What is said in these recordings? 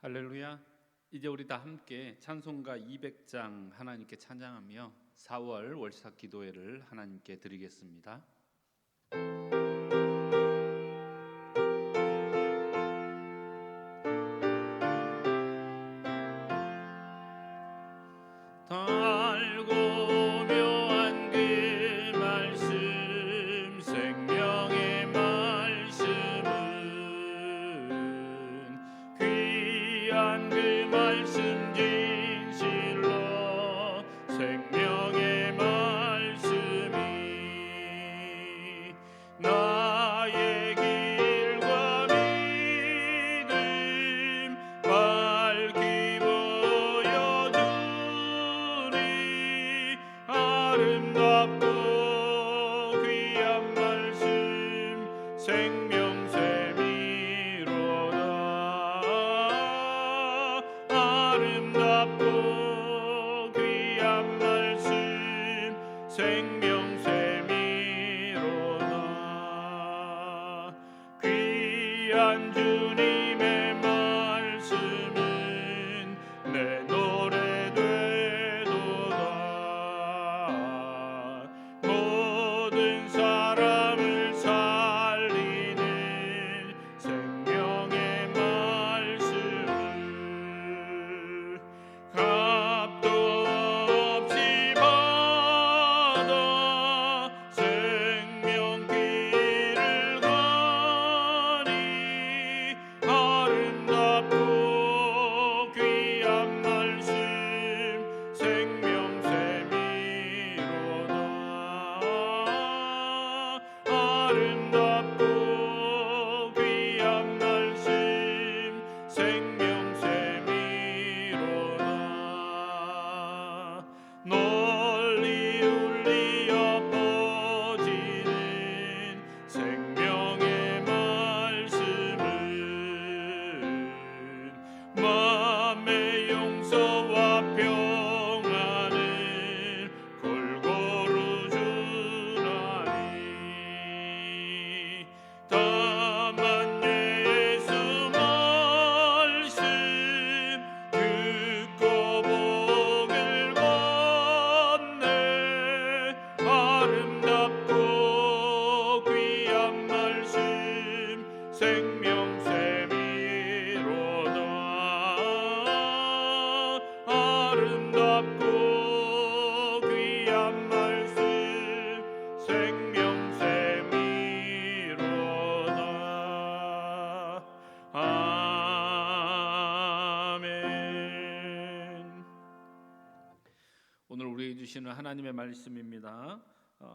할렐루야. 이제 우리 다 함께 찬송가 200장 하나님께 찬양하며 4월 월삭 기도회를 하나님께 드리겠습니다. 달고 묘한 그 말씀 생명의 말씀은 귀한 그 말씀 진실로 생명의 말씀이 나의 길과 믿음 밝히 보여주니 아름답고 귀한 말씀 생명샘이로다. 아름답고 귀한 말씀 생명샘이로다. 귀한 주님의 말씀은 내 노래 되도다. 모든 사람을 살리는 생명의 말씀을 값도 없이 받아 생명길을 가니 아름답고 귀한 말씀 생명샘이로다. 아름답고 귀한 말씀 생명샘이로다. 널리 울리어 퍼지는 생명의 말씀은 마음의 용서와 평안을 골고루 주나니 다만 예수 말씀 듣고 복을 받네. 아름답고 귀한 말씀 생명샘이로다. 아름답고 귀한 말씀 생명샘이로다. 아멘. 오늘 우리에게 주시는 하나님의 말씀입니다.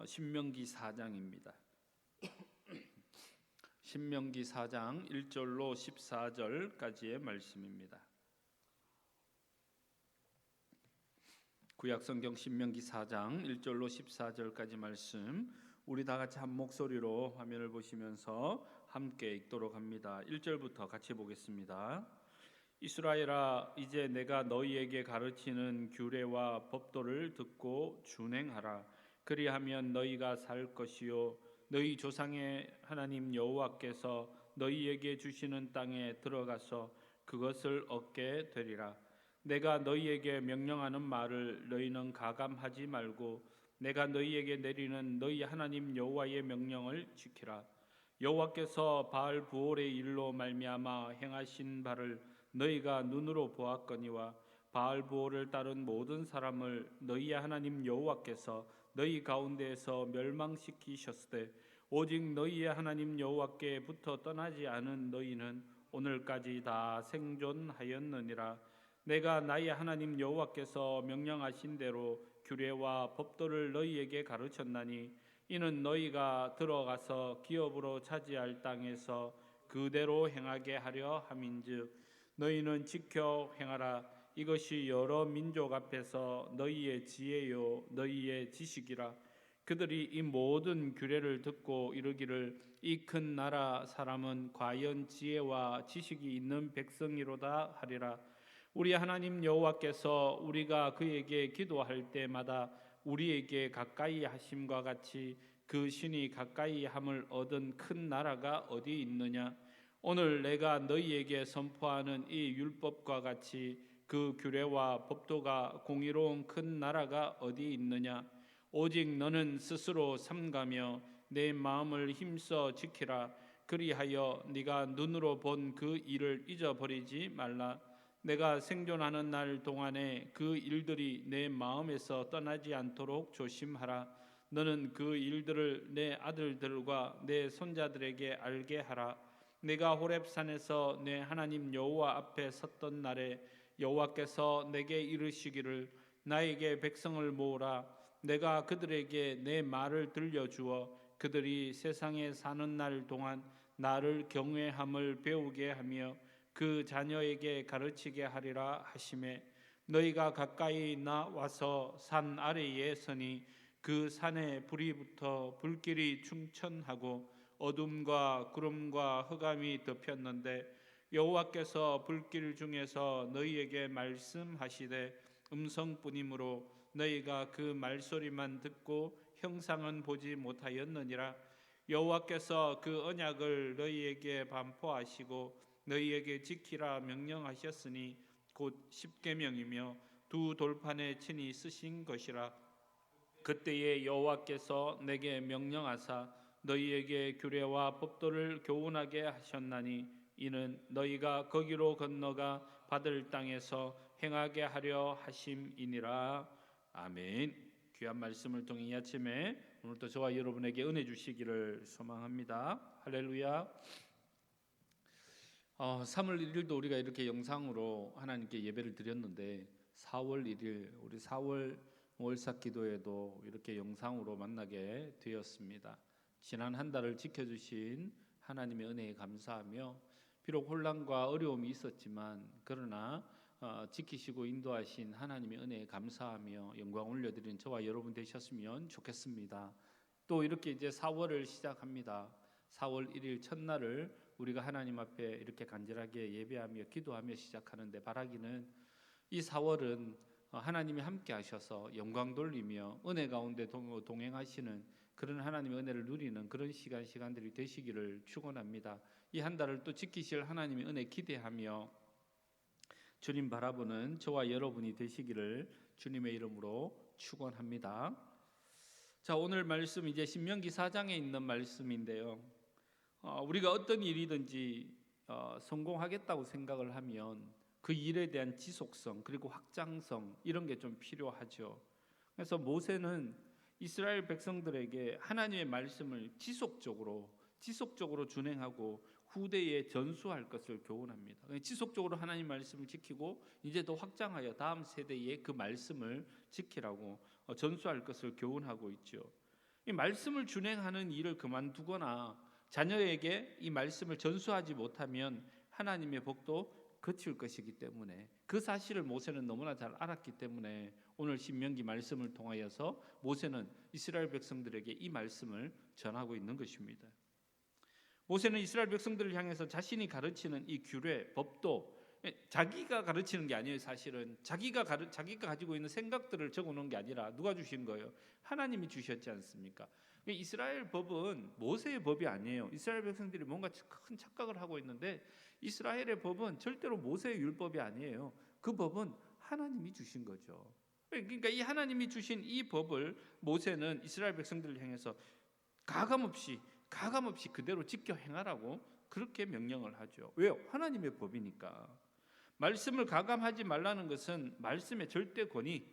신명기 4장입니다. 신명기 4장 1절로 14절까지의 말씀입니다. 구약성경 신명기 4장 1절로 14절까지 말씀, 우리 다 같이 한 목소리로 화면을 보시면서 함께 읽도록 합니다. 1절부터 같이 보겠습니다. 이스라엘아, 이제 내가 너희에게 가르치는 규례와 법도를 듣고 준행하라. 그리하면 너희가 살 것이요 너희 조상의 하나님 여호와께서 너희에게 주시는 땅에 들어가서 그것을 얻게 되리라. 내가 너희에게 명령하는 말을 너희는 가감하지 말고 내가 너희에게 내리는 너희 하나님 여호와의 명령을 지키라. 여호와께서 바알 부올의 일로 말미암아 행하신 바를 너희가 눈으로 보았거니와 바알 부올을 따른 모든 사람을 너희의 하나님 여호와께서 너희 가운데에서 멸망시키셨으되 오직 너희의 하나님 여호와께부터 떠나지 않은 너희는 오늘까지 다 생존하였느니라. 내가 나의 하나님 여호와께서 명령하신 대로 규례와 법도를 너희에게 가르쳤나니 이는 너희가 들어가서 기업으로 차지할 땅에서 그대로 행하게 하려 함인즉 너희는 지켜 행하라. 이것이 여러 민족 앞에서 너희의 지혜요 너희의 지식이라. 그들이 이 모든 규례를 듣고 이르기를 이 큰 나라 사람은 과연 지혜와 지식이 있는 백성이로다 하리라. 우리 하나님 여호와께서 우리가 그에게 기도할 때마다 우리에게 가까이 하심과 같이 그 신이 가까이 함을 얻은 큰 나라가 어디 있느냐. 오늘 내가 너희에게 선포하는 이 율법과 같이 그 규례와 법도가 공의로운 큰 나라가 어디 있느냐? 오직 너는 스스로 삼가며 내 마음을 힘써 지키라. 그리하여 네가 눈으로 본 그 일을 잊어버리지 말라. 내가 생존하는 날 동안에 그 일들이 내 마음에서 떠나지 않도록 조심하라. 너는 그 일들을 내 아들들과 내 손자들에게 알게 하라. 내가 호렙산에서 내 하나님 여호와 앞에 섰던 날에 여호와께서 내게 이르시기를 나에게 백성을 모으라. 내가 그들에게 내 말을 들려주어 그들이 세상에 사는 날 동안 나를 경외함을 배우게 하며 그 자녀에게 가르치게 하리라 하시매 너희가 가까이 나와서 산 아래에 서니 그 산에 불이 붙어 불길이 충천하고 어둠과 구름과 흑암이 덮였는데 여호와께서 불길 중에서 너희에게 말씀하시되 음성뿐이므로 너희가 그 말소리만 듣고 형상은 보지 못하였느니라. 여호와께서 그 언약을 너희에게 반포하시고 너희에게 지키라 명령하셨으니 곧 십계명이며 두 돌판에 친히 쓰신 것이라. 그때에 여호와께서 내게 명령하사 너희에게 규례와 법도를 교훈하게 하셨나니 이는 너희가 거기로 건너가 받을 땅에서 행하게 하려 하심이니라. 아멘. 귀한 말씀을 통해 이 아침에 오늘도 저와 여러분에게 은혜 주시기를 소망합니다. 할렐루야. 3월 1일도 우리가 이렇게 영상으로 하나님께 예배를 드렸는데 4월 1일 우리 4월 월삭 기도에도 이렇게 영상으로 만나게 되었습니다. 지난 한 달을 지켜주신 하나님의 은혜에 감사하며 비록 혼란과 어려움이 있었지만 그러나 지키시고 인도하신 하나님의 은혜에 감사하며 영광 올려드리는 저와 여러분 되셨으면 좋겠습니다. 또 이렇게 이제 4월을 시작합니다. 4월 1일 첫날을 우리가 하나님 앞에 이렇게 간절하게 예배하며 기도하며 시작하는데 바라기는 이 4월은 하나님이 함께 하셔서 영광 돌리며 은혜 가운데 동행하시는 그런 하나님의 은혜를 누리는 그런 시간들이 되시기를 축원합니다. 이 한 달을 또 지키실 하나님의 은혜 기대하며 주님 바라보는 저와 여러분이 되시기를 주님의 이름으로 축원합니다. 자, 오늘 말씀 이제 신명기 4장에 있는 말씀인데요. 우리가 어떤 일이든지 성공하겠다고 생각을 하면 그 일에 대한 지속성 그리고 확장성 이런 게 좀 필요하죠. 그래서 모세는 이스라엘 백성들에게 하나님의 말씀을 지속적으로 준행하고 후대에 전수할 것을 교훈합니다. 지속적으로 하나님 말씀을 지키고 이제 더 확장하여 다음 세대에 그 말씀을 지키라고 전수할 것을 교훈하고 있죠. 이 말씀을 준행하는 일을 그만두거나 자녀에게 이 말씀을 전수하지 못하면 하나님의 복도 거칠 것이기 때문에 그 사실을 모세는 너무나 잘 알았기 때문에 오늘 신명기 말씀을 통하여서 모세는 이스라엘 백성들에게 이 말씀을 전하고 있는 것입니다. 모세는 이스라엘 백성들을 향해서 자신이 가르치는 이 규례, 법도 자기가 가르치는 게 아니에요. 사실은 자기가 가지고 있는 생각들을 적어놓은 게 아니라 누가 주신 거예요? 하나님이 주셨지 않습니까? 이스라엘 법은 모세의 법이 아니에요. 이스라엘 백성들이 뭔가 큰 착각을 하고 있는데 이스라엘의 법은 절대로 모세의 율법이 아니에요. 그 법은 하나님이 주신 거죠. 그러니까 이 하나님이 주신 이 법을 모세는 이스라엘 백성들을 향해서 가감없이 그대로 지켜 행하라고 그렇게 명령을 하죠. 왜요? 하나님의 법이니까. 말씀을 가감하지 말라는 것은 말씀의 절대 권위,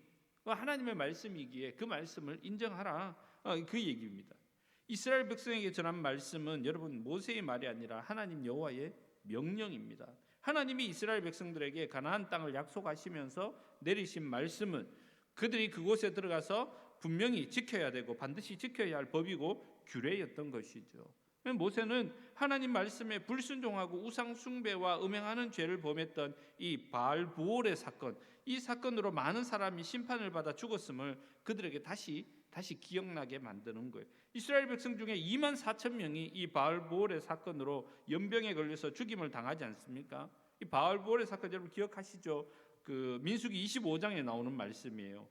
하나님의 말씀이기에 그 말씀을 인정하라, 그 얘기입니다. 이스라엘 백성에게 전한 말씀은 여러분 모세의 말이 아니라 하나님 여호와의 명령입니다. 하나님이 이스라엘 백성들에게 가나안 땅을 약속하시면서 내리신 말씀은 그들이 그곳에 들어가서 분명히 지켜야 되고 반드시 지켜야 할 법이고 규례였던 것이죠. 모세는 하나님 말씀에 불순종하고 우상 숭배와 음행하는 죄를 범했던 이 바알부올의 사건, 이 사건으로 많은 사람이 심판을 받아 죽었음을 그들에게 다시 기억나게 만드는 거예요. 이스라엘 백성 중에 2만 4천 명이 이 바알부올의 사건으로 연병에 걸려서 죽임을 당하지 않습니까? 이 바알부올의 사건 여러분 기억하시죠? 그 민수기 25장에 나오는 말씀이에요.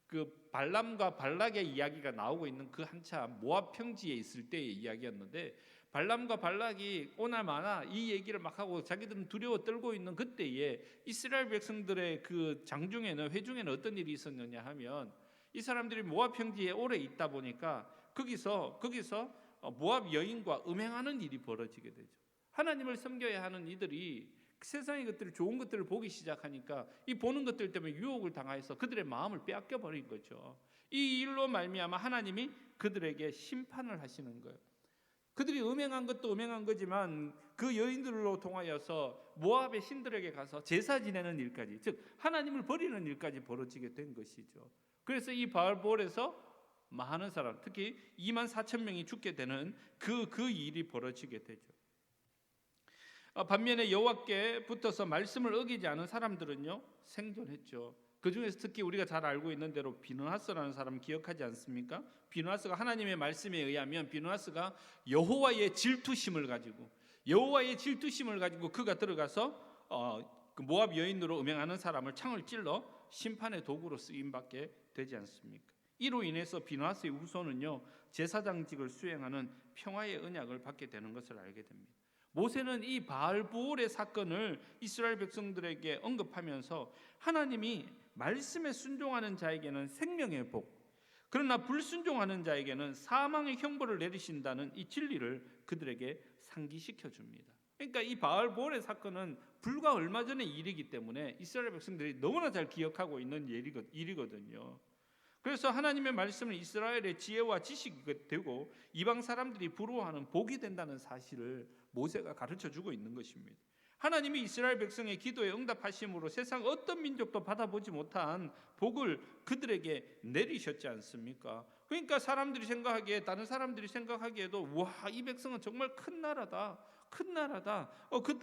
그 발람과 발락의 이야기가 나오고 있는 그 한참 모압 평지에 있을 때의 이야기였는데, 발람과 발락이 오나마나 이 얘기를 막 하고 자기들은 두려워 떨고 있는 그때에 이스라엘 백성들의 그 장중에는, 회중에는 어떤 일이 있었느냐 하면, 이 사람들이 모압 평지에 오래 있다 보니까 거기서 모압 여인과 음행하는 일이 벌어지게 되죠. 하나님을 섬겨야 하는 이들이 세상의 것들을, 좋은 것들을 보기 시작하니까 이 보는 것들 때문에 유혹을 당해서 그들의 마음을 빼앗겨 버린 거죠. 이 일로 말미암아 하나님이 그들에게 심판을 하시는 거예요. 그들이 음행한 것도 음행한 거지만 그 여인들로 통하여서 모압의 신들에게 가서 제사 지내는 일까지, 즉 하나님을 버리는 일까지 벌어지게 된 것이죠. 그래서 이 바알볼에서 많은 사람, 특히 24,000명이 죽게 되는 그 일이 벌어지게 되죠. 반면에 여호와께 붙어서 말씀을 어기지 않은 사람들은요, 생존했죠. 그 중에서 특히 우리가 잘 알고 있는 대로 비느하스라는 사람 기억하지 않습니까? 비느하스가, 하나님의 말씀에 의하면 비느하스가 여호와의 질투심을 가지고 그가 들어가서 그 모압 여인으로 음행하는 사람을 창을 찔러 심판의 도구로 쓰임받게 되지 않습니까? 이로 인해서 비느하스의 후손은요, 제사장직을 수행하는 평화의 언약을 받게 되는 것을 알게 됩니다. 모세는 이 바알보올의 사건을 이스라엘 백성들에게 언급하면서 하나님이 말씀에 순종하는 자에게는 생명의 복, 그러나 불순종하는 자에게는 사망의 형벌을 내리신다는 이 진리를 그들에게 상기시켜 줍니다. 그러니까 이 바알보올의 사건은 불과 얼마 전의 일이기 때문에 이스라엘 백성들이 너무나 잘 기억하고 있는 일이거든요. 그래서 하나님의 말씀은 이스라엘의 지혜와 지식이 되고 이방 사람들이 부러워하는 복이 된다는 사실을 모세가 가르쳐주고 있는 것입니다. 하나님이 이스라엘 백성의 기도에 응답하심으로 세상 어떤 민족도 받아보지 못한 복을 그들에게 내리셨지 않습니까? 그러니까 다른 사람들이 생각하기에도 와, 이 백성은 정말 큰 나라다.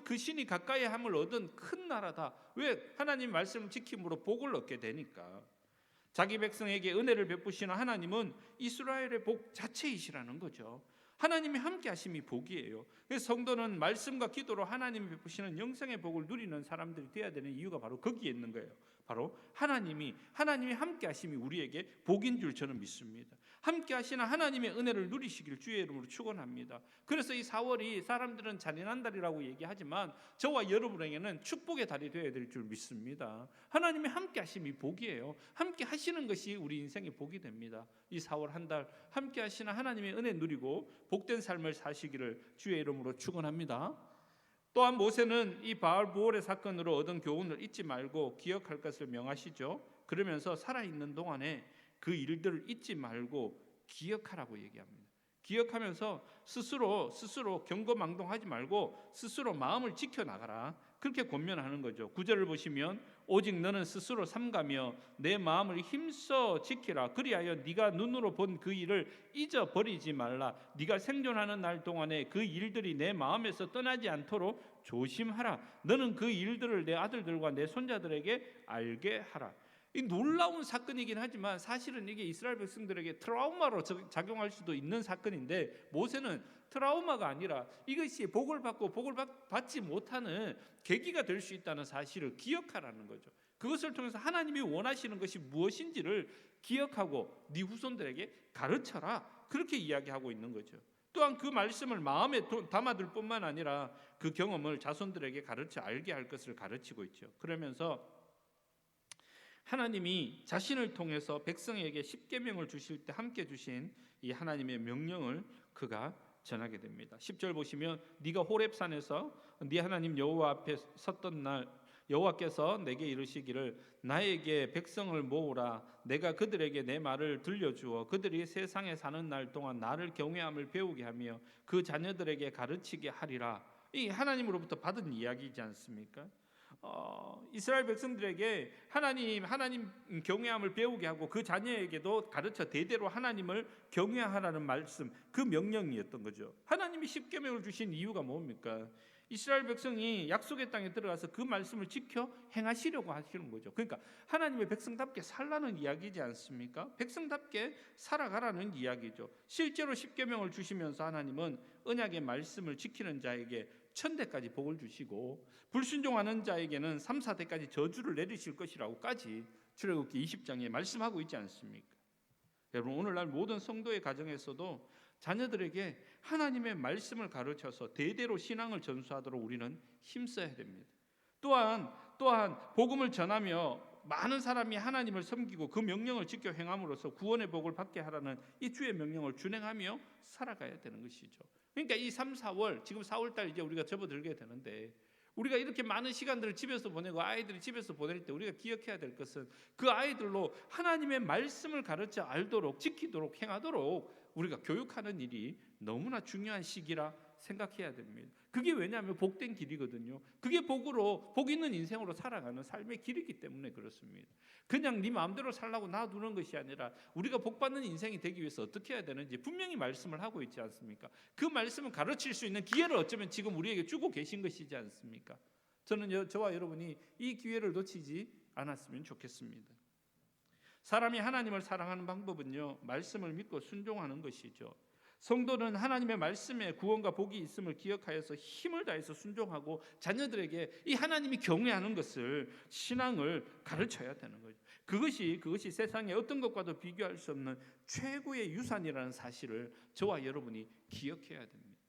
그 신이 가까이 함을 얻은 큰 나라다. 왜? 하나님 말씀을 지킴으로 복을 얻게 되니까. 자기 백성에게 은혜를 베푸시는 하나님은 이스라엘의 복 자체이시라는 거죠. 하나님이 함께 하심이 복이에요. 그래서 성도는 말씀과 기도로 하나님이 베푸시는 영생의 복을 누리는 사람들이 되어야 되는 이유가 바로 거기에 있는 거예요. 바로 하나님이 함께 하심이 우리에게 복인 줄 저는 믿습니다. 함께 하시는 하나님의 은혜를 누리시길 주의 이름으로 축원합니다. 그래서 이 4월이 사람들은 잔인한 달이라고 얘기하지만 저와 여러분에게는 축복의 달이 되어야 될 줄 믿습니다. 하나님이 함께 하심이 복이에요. 함께 하시는 것이 우리 인생의 복이 됩니다. 이 4월 한 달 함께 하시는 하나님의 은혜 누리고 복된 삶을 사시기를 주의 이름으로 축원합니다. 또한 모세는 이 바알보올의 사건으로 얻은 교훈을 잊지 말고 기억할 것을 명하시죠. 그러면서 살아있는 동안에 그 일들을 잊지 말고 기억하라고 얘기합니다. 기억하면서 스스로 경거망동하지 말고 스스로 마음을 지켜나가라, 그렇게 권면하는 거죠. 9절을 보시면 오직 너는 스스로 삼가며 내 마음을 힘써 지키라. 그리하여 네가 눈으로 본 그 일을 잊어버리지 말라. 네가 생존하는 날 동안에 그 일들이 내 마음에서 떠나지 않도록 조심하라. 너는 그 일들을 내 아들들과 내 손자들에게 알게 하라. 이 놀라운 사건이긴 하지만 사실은 이게 이스라엘 백성들에게 트라우마로 작용할 수도 있는 사건인데, 모세는 트라우마가 아니라 이것이 복을 받지 못하는 계기가 될 수 있다는 사실을 기억하라는 거죠. 그것을 통해서 하나님이 원하시는 것이 무엇인지를 기억하고 네 후손들에게 가르쳐라, 그렇게 이야기하고 있는 거죠. 또한 그 말씀을 마음에 담아둘 뿐만 아니라 그 경험을 자손들에게 가르쳐 알게 할 것을 가르치고 있죠. 그러면서 하나님이 자신을 통해서 백성에게 십계명을 주실 때 함께 주신 이 하나님의 명령을 그가 전하게 됩니다. 10절 보시면 네가 호렙산에서 네 하나님 여호와 앞에 섰던 날 여호와께서 내게 이르시기를 나에게 백성을 모으라. 내가 그들에게 내 말을 들려주어 그들이 세상에 사는 날 동안 나를 경외함을 배우게 하며 그 자녀들에게 가르치게 하리라. 이 하나님으로부터 받은 이야기이지 않습니까? 이스라엘 백성들에게 하나님 경외함을 배우게 하고 그 자녀에게도 가르쳐 대대로 하나님을 경외하라는 말씀, 그 명령이었던 거죠. 하나님이 십계명을 주신 이유가 뭡니까? 이스라엘 백성이 약속의 땅에 들어가서 그 말씀을 지켜 행하시려고 하시는 거죠. 그러니까 하나님의 백성답게 살라는 이야기지 않습니까? 백성답게 살아가라는 이야기죠. 실제로 십계명을 주시면서 하나님은 언약의 말씀을 지키는 자에게 1000대까지 복을 주시고 불순종하는 자에게는 3, 4대까지 저주를 내리실 것이라고까지 출애굽기 20장에 말씀하고 있지 않습니까? 여러분, 오늘날 모든 성도의 가정에서도 자녀들에게 하나님의 말씀을 가르쳐서 대대로 신앙을 전수하도록 우리는 힘써야 됩니다. 또한 복음을 전하며 많은 사람이 하나님을 섬기고 그 명령을 지켜 행함으로써 구원의 복을 받게 하라는 이 주의 명령을 준행하며 살아가야 되는 것이죠. 그러니까 이 3, 4월, 지금 4월달 이제 우리가 접어들게 되는데, 우리가 이렇게 많은 시간들을 집에서 보내고 아이들이 집에서 보낼 때 우리가 기억해야 될 것은 그 아이들로 하나님의 말씀을 가르쳐 알도록, 지키도록, 행하도록 우리가 교육하는 일이 너무나 중요한 시기라 생각해야 됩니다. 그게 왜냐하면 복된 길이거든요. 그게 복 있는 인생으로 살아가는 삶의 길이기 때문에 그렇습니다. 그냥 네 마음대로 살라고 놔두는 것이 아니라 우리가 복받는 인생이 되기 위해서 어떻게 해야 되는지 분명히 말씀을 하고 있지 않습니까? 그 말씀을 가르칠 수 있는 기회를 어쩌면 지금 우리에게 주고 계신 것이지 않습니까? 저는 저와 여러분이 이 기회를 놓치지 않았으면 좋겠습니다. 사람이 하나님을 사랑하는 방법은요, 말씀을 믿고 순종하는 것이죠. 성도는 하나님의 말씀에 구원과 복이 있음을 기억하여서 힘을 다해서 순종하고 자녀들에게 이 하나님이 경외하는 것을, 신앙을 가르쳐야 되는 거죠. 그것이 세상의 어떤 것과도 비교할 수 없는 최고의 유산이라는 사실을 저와 여러분이 기억해야 됩니다.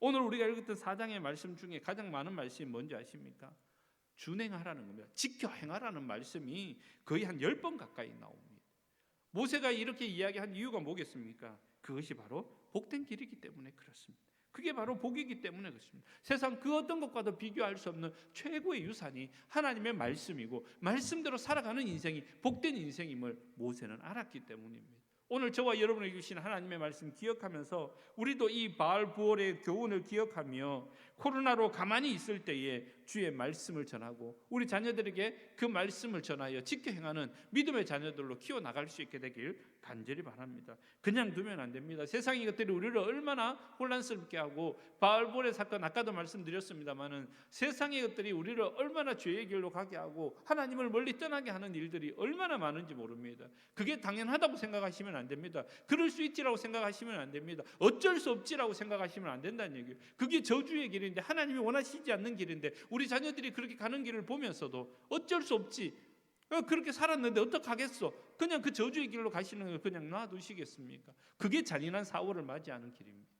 오늘 우리가 읽었던 4장의 말씀 중에 가장 많은 말씀이 뭔지 아십니까? 준행하라는 겁니다. 지켜 행하라는 말씀이 거의 한 10번 가까이 나옵니다. 모세가 이렇게 이야기한 이유가 뭐겠습니까? 그것이 바로 복된 길이기 때문에 그렇습니다. 그게 바로 복이기 때문에 그렇습니다. 세상 그 어떤 것과도 비교할 수 없는 최고의 유산이 하나님의 말씀이고, 말씀대로 살아가는 인생이 복된 인생임을 모세는 알았기 때문입니다. 오늘 저와 여러분에게 주신 하나님의 말씀 기억하면서 우리도 이 바알 부월의 교훈을 기억하며 코로나로 가만히 있을 때에 주의 말씀을 전하고 우리 자녀들에게 그 말씀을 전하여 지켜 행하는 믿음의 자녀들로 키워나갈 수 있게 되길 간절히 바랍니다. 그냥 두면 안 됩니다. 세상의 것들이 우리를 얼마나 혼란스럽게 하고, 바알 부월의 사건 아까도 말씀드렸습니다마는 세상의 것들이 우리를 얼마나 죄의 길로 가게 하고 하나님을 멀리 떠나게 하는 일들이 얼마나 많은지 모릅니다. 그게 당연하다고 생각하시면 안 됩니다. 그럴 수 있지라고 생각하시면 안 됩니다. 어쩔 수 없지라고 생각하시면 안 된다는 얘기예요. 그게 저주의 길인데, 하나님이 원하시지 않는 길인데, 우리 자녀들이 그렇게 가는 길을 보면서도 어쩔 수 없지, 그렇게 살았는데 어떡하겠어, 그냥 그 저주의 길로 가시는 걸 그냥 놔두시겠습니까? 그게 잔인한 4월을 맞이하는 길입니다.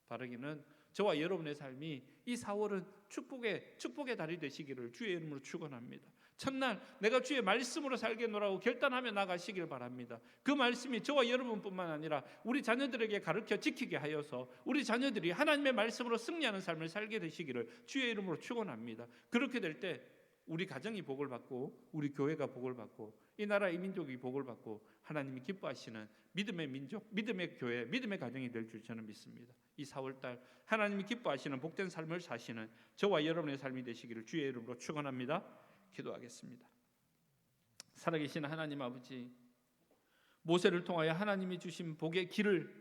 바르기는 저와 여러분의 삶이 이 4월은 축복의 달이 되시기를 주의 이름으로 축원합니다. 첫날 내가 주의 말씀으로 살겠노라고 결단하며 나가시길 바랍니다. 그 말씀이 저와 여러분뿐만 아니라 우리 자녀들에게 가르쳐 지키게 하여서 우리 자녀들이 하나님의 말씀으로 승리하는 삶을 살게 되시기를 주의 이름으로 축원합니다. 그렇게 될 때 우리 가정이 복을 받고, 우리 교회가 복을 받고, 이 나라 이 민족이 복을 받고 하나님이 기뻐하시는 믿음의 민족, 믿음의 교회, 믿음의 가정이 될 줄 저는 믿습니다. 이 4월달 하나님이 기뻐하시는 복된 삶을 사시는 저와 여러분의 삶이 되시기를 주의 이름으로 축원합니다. 기도하겠습니다. 살아계신 하나님 아버지, 모세를 통하여 하나님이 주신 복의 길을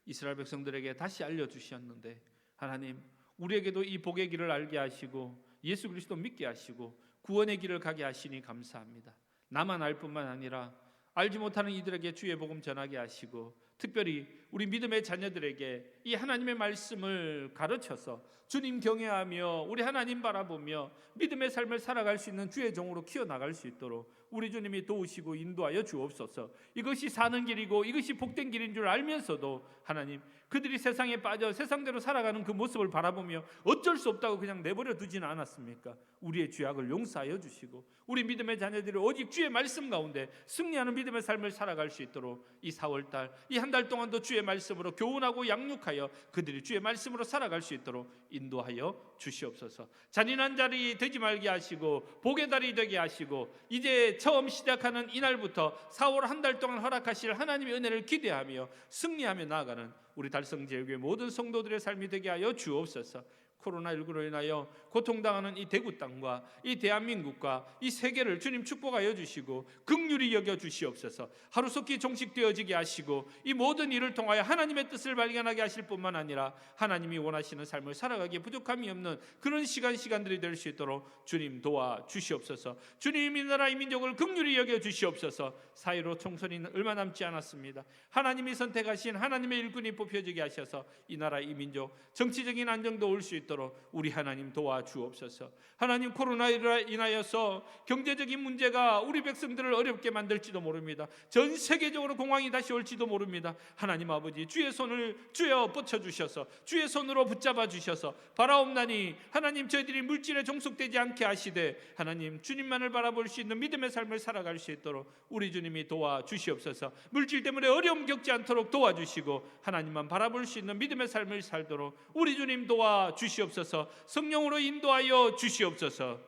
이스라엘 백성들에게 다시 알려주셨는데, 하나님 우리에게도 이 복의 길을 알게 하시고 예수 그리스도 믿게 하시고 구원의 길을 가게 하시니 감사합니다. 나만 알 뿐만 아니라 알지 못하는 이들에게 주의 복음 전하게 하시고, 특별히 우리 믿음의 자녀들에게 이 하나님의 말씀을 가르쳐서 주님 경외하며 우리 하나님 바라보며 믿음의 삶을 살아갈 수 있는 주의 종으로 키워나갈 수 있도록 우리 주님이 도우시고 인도하여 주옵소서. 이것이 사는 길이고 이것이 복된 길인 줄 알면서도 하나님, 그들이 세상에 빠져 세상대로 살아가는 그 모습을 바라보며 어쩔 수 없다고 그냥 내버려 두지는 않았습니까? 우리의 죄악을 용서하여 주시고 우리 믿음의 자녀들이 오직 주의 말씀 가운데 승리하는 믿음의 삶을 살아갈 수 있도록 이 4월달, 이 한 달 동안도 주의 말씀으로 교훈하고 양육하여 그들이 주의 말씀으로 살아갈 수 있도록 인도하여 주시옵소서. 잔인한 자리 되지 말게 하시고 복의 달이 되게 하시고, 이제 처음 시작하는 이날부터 4월 한 달 동안 허락하실 하나님의 은혜를 기대하며 승리하며 나아가는 우리 달성제일교회 모든 성도들의 삶이 되게 하여 주옵소서. 코로나19로 인하여 고통당하는 이 대구 땅과 이 대한민국과 이 세계를 주님 축복하여 주시고 긍휼히 여겨 주시옵소서. 하루속히 종식되어지게 하시고 이 모든 일을 통하여 하나님의 뜻을 발견하게 하실 뿐만 아니라 하나님이 원하시는 삶을 살아가기에 부족함이 없는 그런 시간들이 될 수 있도록 주님 도와 주시옵소서. 주님, 이 나라 이 민족을 긍휼히 여겨 주시옵소서. 사이로 총선이 얼마 남지 않았습니다. 하나님이 선택하신 하나님의 일꾼이 뽑혀지게 하셔서 이 나라 이 민족 정치적인 안정도 올 수 있도록 있도록 우리 하나님 도와주옵소서. 하나님, 코로나로 인하여서 경제적인 문제가 우리 백성들을 어렵게 만들지도 모릅니다. 전 세계적으로 공황이 다시 올지도 모릅니다. 하나님 아버지, 주의 손을 주여 뻗쳐주셔서 주의 손으로 붙잡아 주셔서 바라옵나니 하나님, 저희들이 물질에 종속되지 않게 하시되 하나님, 주님만을 바라볼 수 있는 믿음의 삶을 살아갈 수 있도록 우리 주님이 도와주시옵소서. 물질 때문에 어려움 겪지 않도록 도와주시고 하나님만 바라볼 수 있는 믿음의 삶을 살도록 우리 주님 도와주시옵소서. 성령으로 인도하여 주시옵소서.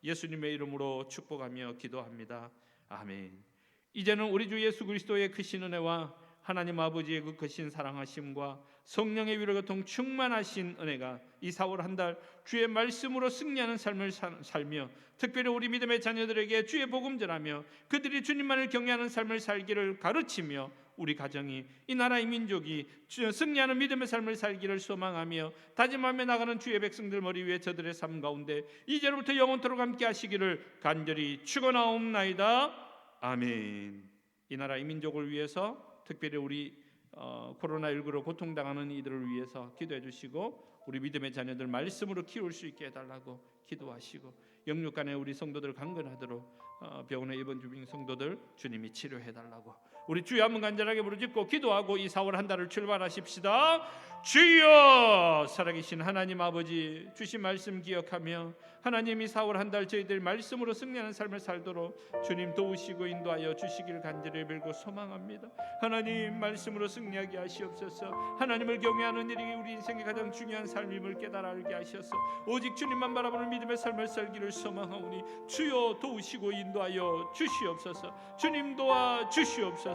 예수님의 이름으로 축복하며 기도합니다. 아멘. 이제는 우리 주 예수 그리스도의 크신 은혜와 하나님 아버지의 그 크신 사랑하심과 성령의 위로 교통 충만하신 은혜가 이 4월 한 달 주의 말씀으로 승리하는 삶을 살며 특별히 우리 믿음의 자녀들에게 주의 복음 전하며 그들이 주님만을 경외하는 삶을 살기를 가르치며 우리 가정이, 이 나라의 민족이 승리하는 믿음의 삶을 살기를 소망하며 다짐하며 나가는 주의 백성들 머리 위에 저들의 삶 가운데 이제로부터 영원토록 함께 하시기를 간절히 축원하옵나이다. 아멘. 이 나라의 민족을 위해서 특별히 우리 코로나19로 고통당하는 이들을 위해서 기도해 주시고 우리 믿음의 자녀들 말씀으로 키울 수 있게 해달라고 기도하시고 영육간에 우리 성도들 강건하도록 병원에 입원 중인 성도들 주님이 치료해달라고 우리 주여 한번 간절하게 부르짖고 기도하고 이 4월 한 달을 출발하십시다. 주여, 살아계신 하나님 아버지, 주신 말씀 기억하며 하나님, 이 4월 한 달 저희들 말씀으로 승리하는 삶을 살도록 주님 도우시고 인도하여 주시길 간절히 빌고 소망합니다. 하나님, 말씀으로 승리하게 하시옵소서. 하나님을 경외하는 일이 우리 인생의 가장 중요한 삶임을 깨달아 알게 하셔서 오직 주님만 바라보는 믿음의 삶을 살기를 소망하오니 주여 도우시고 인도하여 주시옵소서. 주님 도와 주시옵소서.